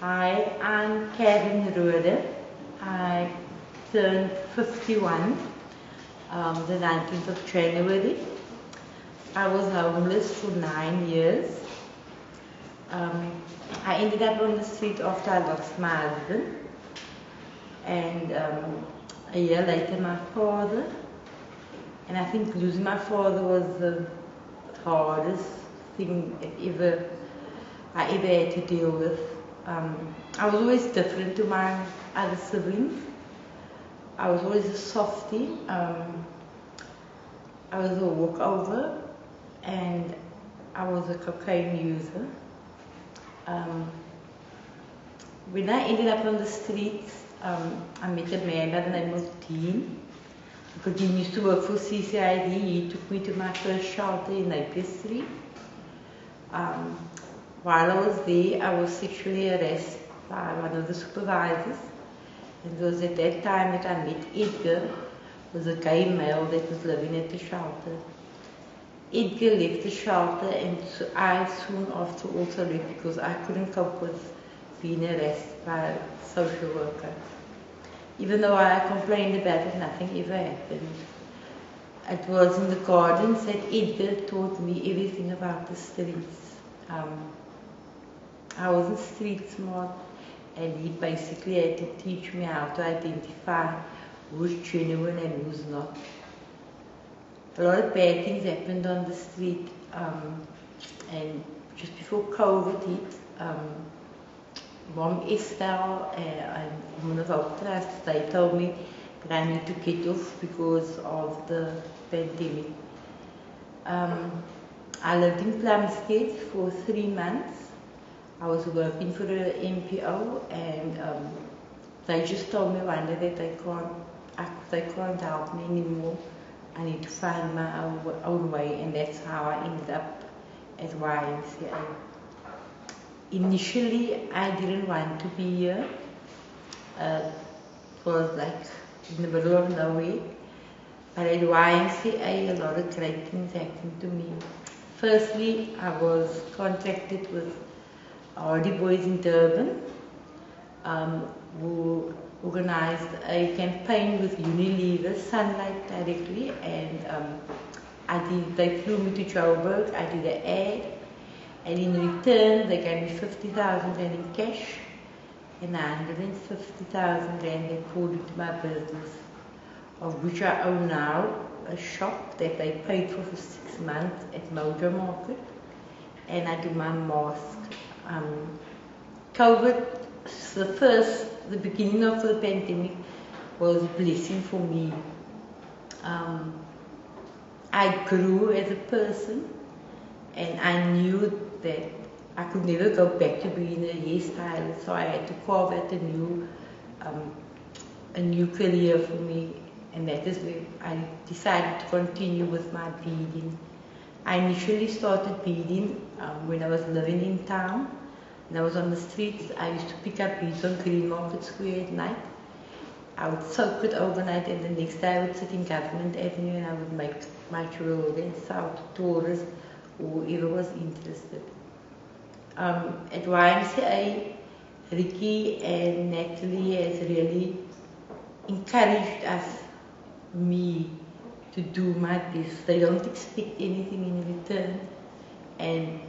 Hi, I'm Carin Rhoode. I turned 51 the 19th of January. I was homeless for 9 years. I ended up on the street after I lost my husband. And a year later, my father. And I think losing my father was the hardest thing I ever had to deal with. I was always different to my other siblings. I was always a softie. I was a walkover, and I was a cocaine user. When I ended up on the streets, I met a man by the name of Dean. Because Dean used to work for CCID. He took me to my first shelter in Napier Street. While I was there, I was sexually harassed by one of the supervisors. And it was at that time that I met Edgar, who was a gay male that was living at the shelter. Edgar left the shelter, and I soon after also left because I couldn't cope with being harassed by a social worker. Even though I complained about it, nothing ever happened. It was in the gardens that Edgar taught me everything about the streets. I wasn't street smart, and he basically had to teach me how to identify who's genuine and who's not. A lot of bad things happened on the street, and just before COVID hit, Mom Estelle and one of our trusts, they told me that I need to get off because of the pandemic. I lived in Plumstead for 3 months. I was working for the MPO, and they just told me one day that they can't help me anymore. I need to find my own way, and that's how I ended up at YMCA. Initially, I didn't want to be here. It was like in the middle of nowhere. But at YMCA, a lot of great things happened to me. Firstly, I was contacted with Hardy Boys in Durban, who organized a campaign with Unilever, Sunlight directly, and they flew me to Joburg. I did an ad, and in return they gave me 50,000 rand in cash and 150,000 rand they poured into my business, of which I own now a shop that they paid for 6 months at Mojo Market, and I do my mask. COVID, the beginning of the pandemic was a blessing for me. I grew as a person, and I knew that I could never go back to being a hairstylist, so I had to carve out a new career for me, and that is where I decided to continue with my beading. I initially started beading when I was living in town. When I was on the streets, I used to pick up beads on Green Market Square at night. I would soak it overnight, and the next day I would sit in Government Avenue and I would make my jewelry and sell to tourists or whoever was interested. At YMCA, Ricky and Natalie has really encouraged me to do my best. They don't expect anything in return, and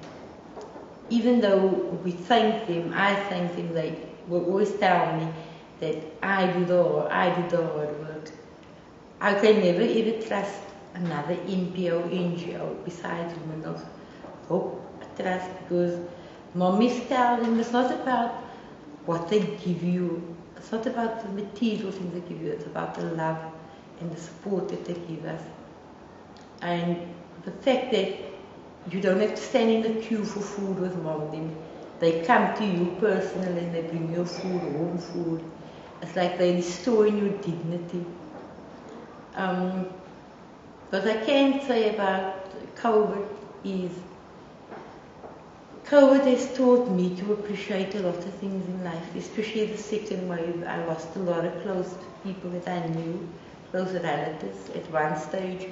even though we thank them, I thank them, they will always tell me that I do the hard work. I can never ever trust another NPO, NGO besides Women of Hope Trust, because Mommy's tell them it's not about what they give you, it's not about the material things they give you, it's about the love and the support that they give us. And the fact that you don't have to stand in the queue for food with Mom. They come to you personally and they bring you food, home food. It's like they're restoring your dignity. What I can say about COVID is COVID has taught me to appreciate a lot of things in life, especially the second wave. I lost a lot of close people that I knew, close relatives at one stage.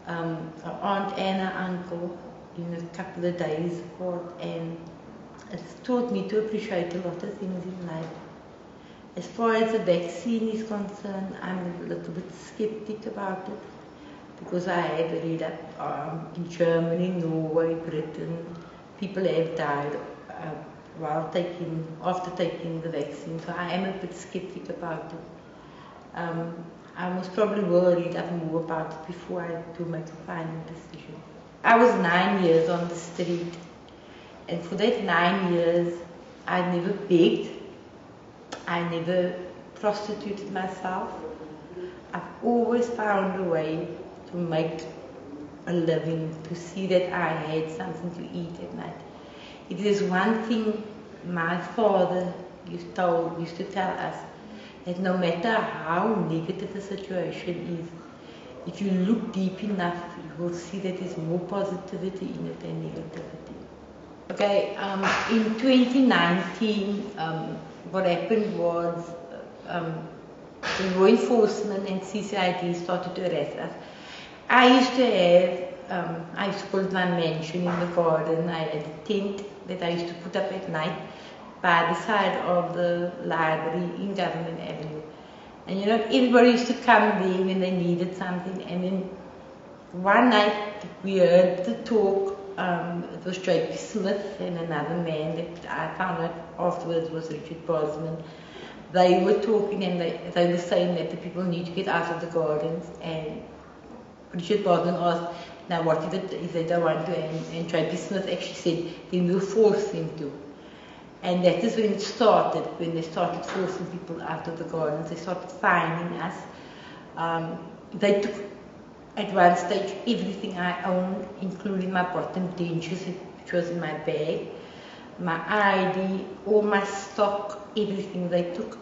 Aunt and her uncle in a couple of days apart, and It's taught me to appreciate a lot of things in life. As far as the vaccine is concerned, I'm a little bit skeptic about it because I have read up in Germany, Norway, Britain, people have died after taking the vaccine, so I am a bit skeptic about it. I most probably will read up more about it before I do make a final decision. I was 9 years on the street, and for that 9 years, I never begged, I never prostituted myself. I've always found a way to make a living, to see that I had something to eat at night. It is one thing my father used to tell us, that no matter how negative the situation is, if you look deep enough, you will see that there's more positivity in it than negativity. Okay, in 2019, what happened was the law enforcement and CCID started to arrest us. I used to have, I used to call it my mansion in the garden. I had a tent that I used to put up at night by the side of the library in Government Avenue. And you know, everybody used to come there when they needed something. And then one night we heard the talk, it was J.P. Smith and another man that I found out afterwards was Richard Bosman. They were talking and they were saying that the people need to get out of the gardens. And Richard Bosman asked, now what if they don't want to? And J.P. Smith actually said, then we'll force them to. And that is when it started, when they started forcing people out of the gardens. They started fining us. They took, at one stage, everything I owned, including my bottom dentures, which was in my bag, my ID, all my stock, everything they took.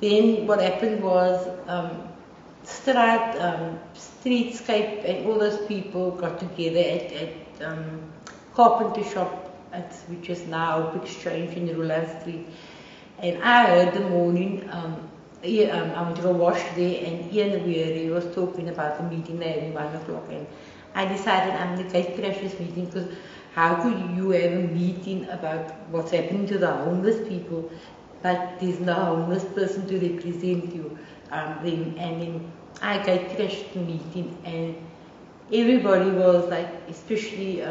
Then what happened was, Streetscape and all those people got together at Carpenter Shop, which is now Big Exchange in Ruland Street. And I heard the morning, I went to go wash there, and Ian Weary was talking about the meeting there at 1 o'clock. And I decided I'm going to crash this meeting, because how could you have a meeting about what's happening to the homeless people, but there's no homeless person to represent you? And then I crashed the meeting, and everybody was like, especially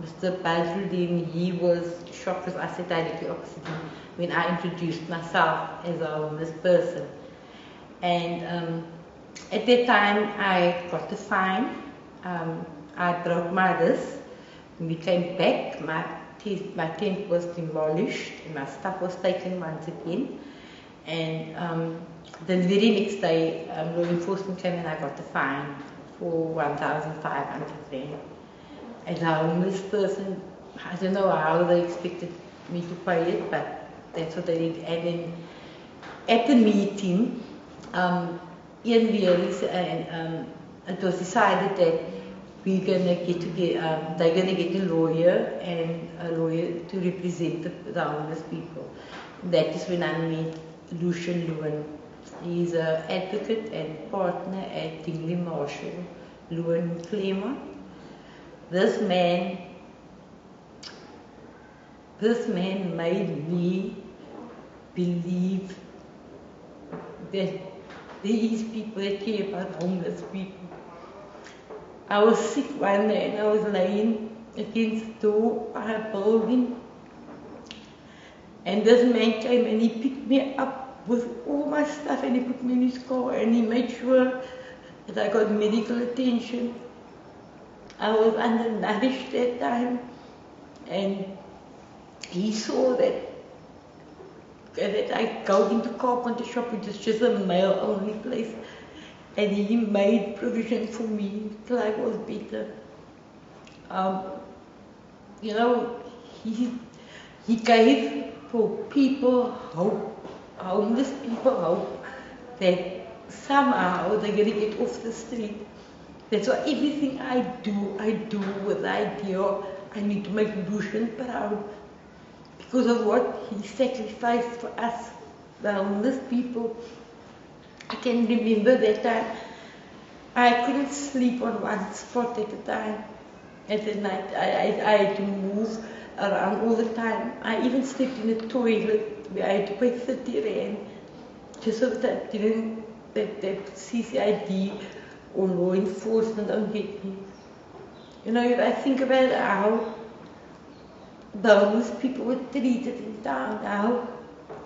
Mr. Badruddin, he was shocked because I said directly opposite him when I introduced myself as a homeless person. And at that time I got the fine. I broke my wrist. When we came back, my tent was demolished and my stuff was taken once again. And the very next day, law enforcement came and I got the fine for 1,500 rand. As a homeless person, I don't know how they expected me to pay it, but that's what they did. And then at the meeting, Ian Weary and it was decided that we're gonna they're gonna get a lawyer to represent the homeless people. That is when I met Lucian Lewin. He's an advocate and partner at Dingley Marshall, Lewin Claremont. This man made me believe that there is people that care about homeless people. I was sick one day and I was laying against the door by a building, and this man came and he picked me up with all my stuff and he put me in his car and he made sure that I got medical attention. I was undernourished that time, and he saw that I go into Carpenter Shop, which is just a male-only place, and he made provision for me till I was better. You know, he gave for people hope, homeless people hope, that somehow they're going to get off the street. That's why everything I do with the idea of I need to make Lucian proud because of what he sacrificed for us, the homeless people. I can remember that time I couldn't sleep on one spot at a time. At the night, I had to move around all the time. I even slept in the toilet where I had to pay 30 rand just so that that CCID or law enforcement don't get me. You know, if I think about how those people were treated in town, how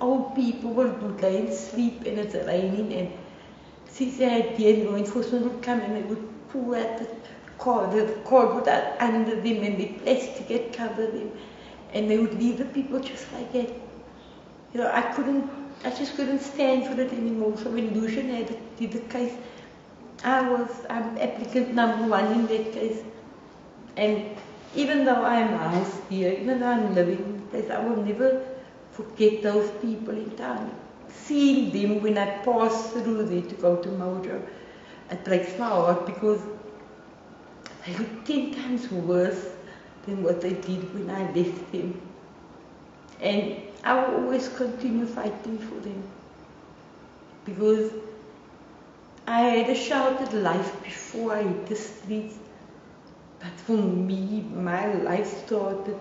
old people would lay and sleep and it's raining, and CCID and law enforcement would come and they would pull at the cardboard out under them and the plastic had covered them, and they would leave the people just like that. You know, I just couldn't stand for it anymore. So when Lucian did the case, I'm applicant number 1 in that case. And even though I'm housed here, even though I'm living in this place, I will never forget those people in town. Seeing them when I pass through there to go to Mojo, it breaks my heart because they look 10 times worse than what they did when I left them. And I will always continue fighting for them because I had a sheltered life before I hit the streets. But for me, my life started,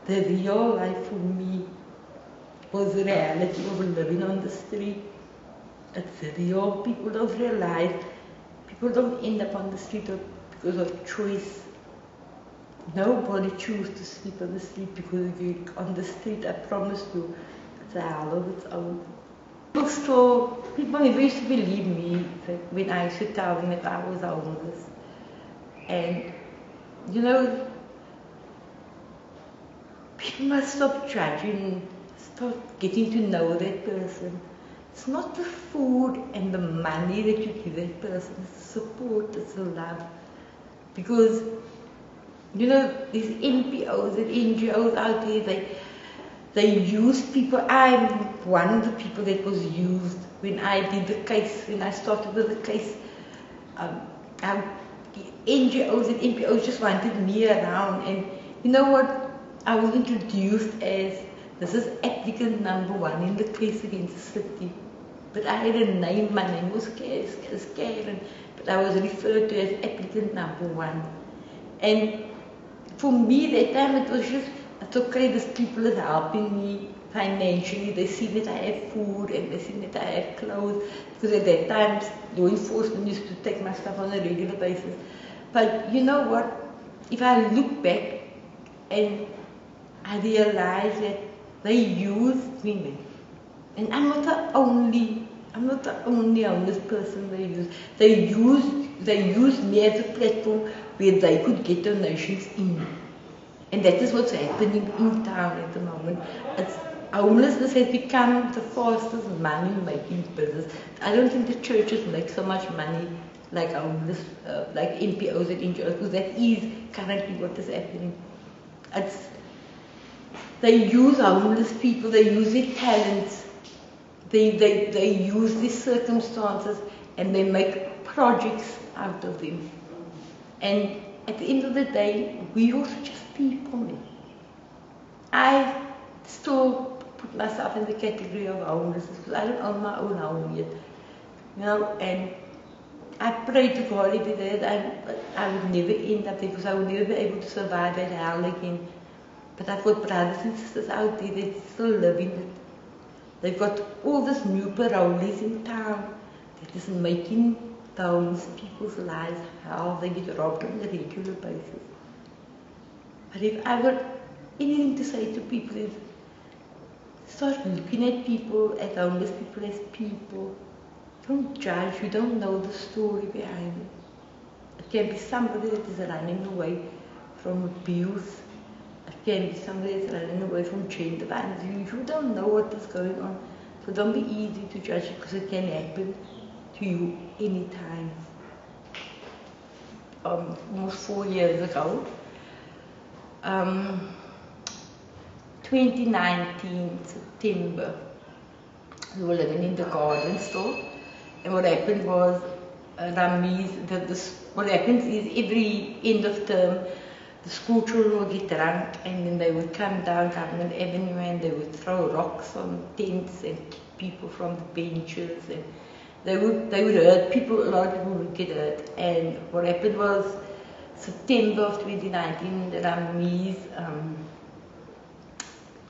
the real life for me was the reality of living on the street. It's real. People don't realize, people don't end up on the street because of choice. Nobody chooses to sleep on the street because if you're on the street, I promise you, it's a hell of its own. People never used to believe me when I used to tell them that I was homeless. And you know, people must stop judging, start getting to know that person. It's not the food and the money that you give that person, it's the support, it's the love. Because, you know, these NPOs and NGOs out there, they use people. I'm one of the people that was used when I did the case, when I started with the case. NGOs and NPOs just wanted me around, and you know what? I was introduced as, this is applicant number 1 in the case against the city. But I had a name, my name was Carin, but I was referred to as applicant number 1. And for me that time it was just, it's okay, these people are helping me financially, they see that I have food and they see that I have clothes, because at that time law enforcement used to take my stuff on a regular basis. But you know what, if I look back and I realize that they used women, and I'm not the only homeless person they used. They used me as a platform where they could get donations in. And that is what's happening in town at the moment. Homelessness has become the fastest money-making business. I don't think the churches make so much money like homeless, like NPOs and NGOs, because that is currently what is happening. They use homeless people, they use their talents, they use these circumstances, and they make projects out of them. And at the end of the day, we also just people, man. I still put myself in the category of homelessness because I don't own my own home yet, you know. And I pray to God every day that I would never end up there, because I would never be able to survive that hell again. But I've got brothers and sisters out there that still live in it. They've got all these new parolees in town that is making those people's lives hell. They get robbed on a regular basis. But if I got anything to say to people, is start looking at people, at homeless people as people. Don't judge, you don't know the story behind it. It can be somebody that is running away from abuse. It can be somebody that's running away from gender violence. You don't know what is going on. So don't be easy to judge it, because it can happen to you anytime. Almost 4 years ago, 2019, September, we were living in the garden store. And what happened was, what happens is every end of term, the school children would get drunk, and then they would come down Government Avenue and they would throw rocks on tents and kick people from the benches, and they would hurt people. A lot of people would get hurt. And what happened was, September of 2019,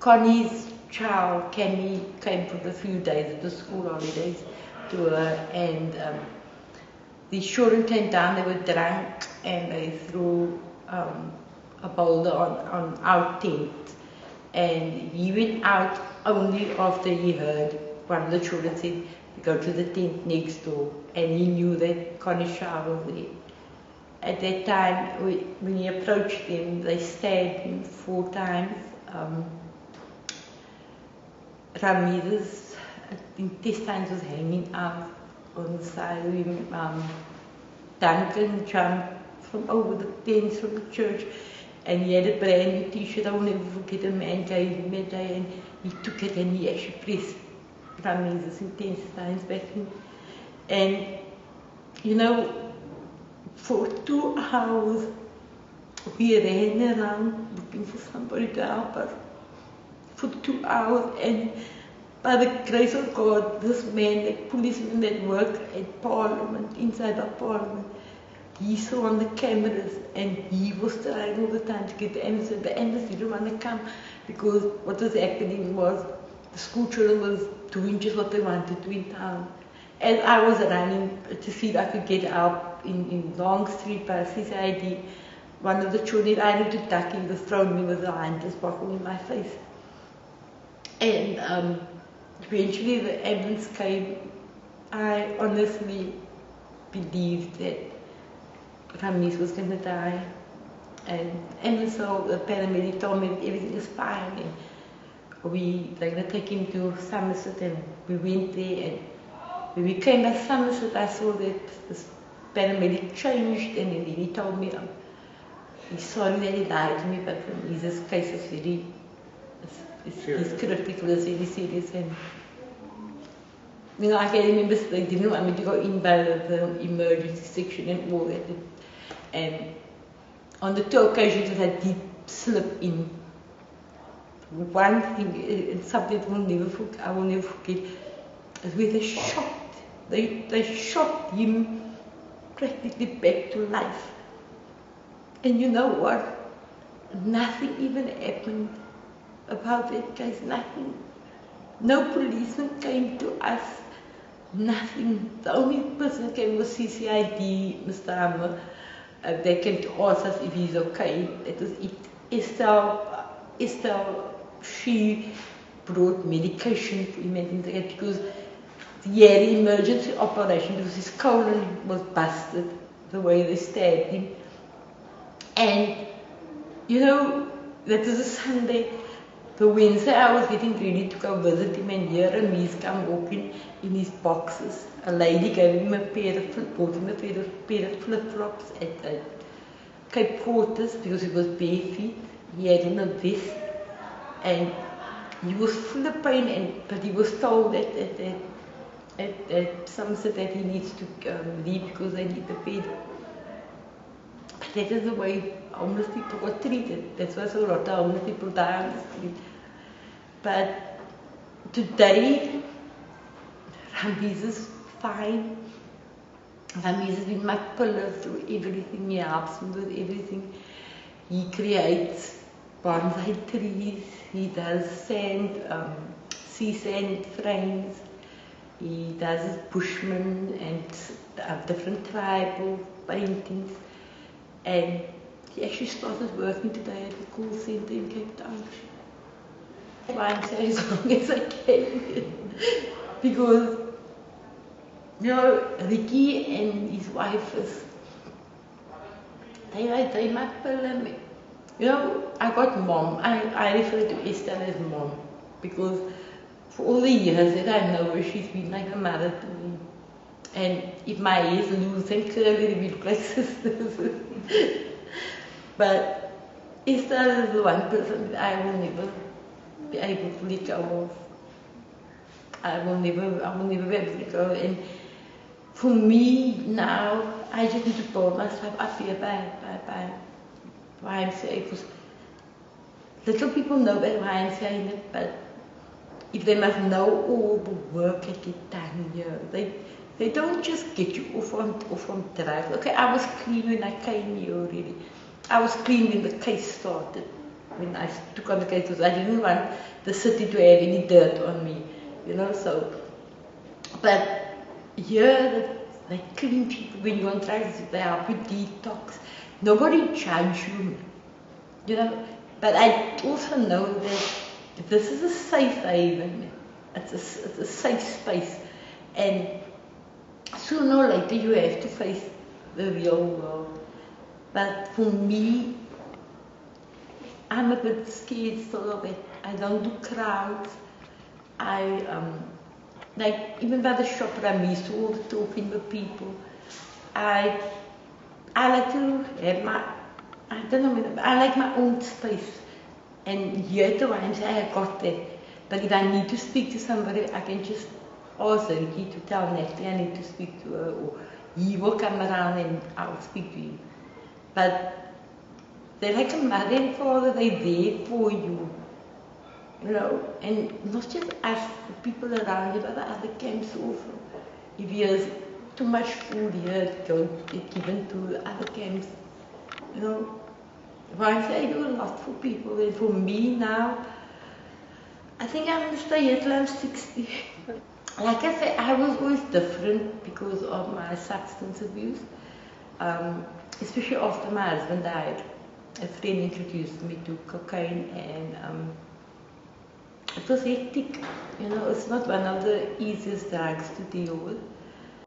Connie's child, Cammy, came for a few days of the school holidays to her, and the children came down, they were drunk, and they threw a boulder on our tent. And he went out only after he heard one of the children said, go to the tent next door, and he knew that Connie's child was there. At that time, when he approached them, they stabbed him 4 times. Ramiz's intestines was hanging out on the side of him. Duncan jumped from over the fence from the church, and he had a brand new t-shirt. I will never forget, a man gave him a day, and he took it and he actually pressed Ramiz's intestines back in. And, you know, for 2 hours, we ran around looking for somebody to help us. For 2 hours, and by the grace of God, this man, the policeman that worked at Parliament, inside of Parliament, he saw on the cameras, and he was trying all the time to get the ambulance. The ambulance didn't want to come because what was happening was the school children was doing just what they wanted to in town. As I was running to see if I could get out in Long Street by CCID, one of the children, I had to duck, he was throwing me with a hunter's bottle in my face. And eventually the ambulance came. I honestly believed that Ramiz was going to die. And so the paramedic told me that everything is fine. And they're going to take him to Somerset, and we went there. And when we came to Somerset, I saw that this paramedic changed, and then he told me, he's sorry that he lied to me, but his case is very, it's critical, it's very serious. And you know, I can remember they didn't want me to go in by the emergency section and all that. And on the 2 occasions I had deep slip in. One thing, something I will never forget, is where they shot him practically back to life. And you know what? Nothing even happened about that case, nothing. No policeman came to us, nothing. The only person that came was CCID, Mr. Hammer. They came to ask us if he's okay. That was it. Estelle, she brought medication for him and things like that, because he had an emergency operation because his colon was busted the way they stabbed him. And, you know, that was a Sunday. The Wednesday I was getting ready to go visit him, and here Ramiz come walking in his boxes. A lady gave him bought him a pair of flip-flops at Cape Quarters because he was bare feet. He had on a vest, and he was full of pain, but he was told at Somerset that he needs to leave because they need the bed. But that is the way homeless people got treated. That's why so a lot of homeless people die on the street. But today, Ramiz is fine. Ramiz has been my pillar through everything. He helps me with everything. He creates bonsai trees. He does sea sand frames. He does his bushman and different tribal paintings. And he actually started working today at the call center in Cape Town. I say as long as I can. Because, you know, Ricky and his wife they my pillar. You know, I got mom. I refer to Estelle as mom because for all the years that I know her, she's been like a mother to me. And if my hair is loose and curly, we look like sisters. But Estelle is the one person that I will never be able to let go of. I will never be able to let go. And for me now, I just need to build myself up here by YMCA, because little people know about YMCA, but if they must know all the work that gets done here, They don't just get you off on drugs. Okay, I was clean when I came here already. I was clean when the case started. When I took on the case, because I didn't want the city to have any dirt on me, you know. So, but here they clean people. When you're on drugs, they help you detox. Nobody judge you, you know. But I also know that this is a safe haven. It's a safe space, and sooner or later you have to face the real world. But for me, I'm a bit scared still of it. I don't do crowds. Like even by the shop I'm used to all the talking with people. I like to have I don't know, I like my own space. And here to I say I got that. But if I need to speak to somebody, I can just ask Ricky to tell Natalie I need to speak to her, or he will come around and I'll speak to him. But they're like a mother and father, they're there for you. You know, and not just us, the people around you, but the other camps also. If there's too much food here, don't get given to the other camps. You know, once I do a lot for people, and for me now, I think I'm going to stay here till I'm 60. Like I say, I was always different because of my substance abuse. Especially after my husband died, a friend introduced me to cocaine, and it was hectic. You know, it's not one of the easiest drugs to deal with.